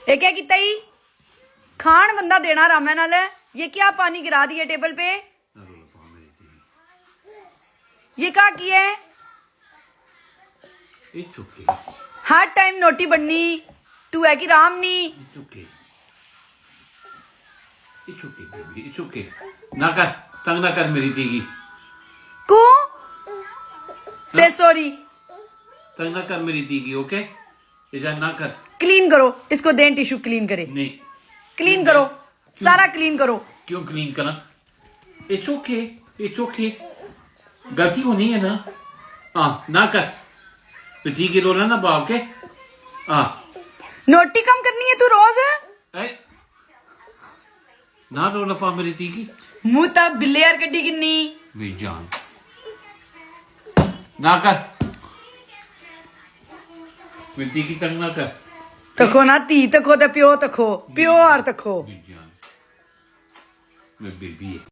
ये क्या कितना ही खान बंदा देना राम नाल ये क्या पानी गिरा दिया टेबल पे ये क्या किया है हर टाइम नोटी बननी तू है कि राम नी ना कर तंग ना कर मेरी तीगी को से सॉरी तंग ना कर मेरी तीगी ओके इजा ना कर क्लीन करो इसको दें टिश्यू क्लीन करे नहीं क्लीन करो सारा क्लीन करो क्यों क्लीन करना इट्स ओके गलती होनी है ना हाँ ना कर तीगी रोना ना बाप के हाँ नोटी कम करनी है तू रोज ना रोना पा मेरी तीगी मुंह तब बिल्लेर कड्डी किन्नी मेरी जान ना कर मेरी तीगी तंग ना कर तको ना धी तको ते प्यो तको प्यो और तको मेरी जान मैं बेबी है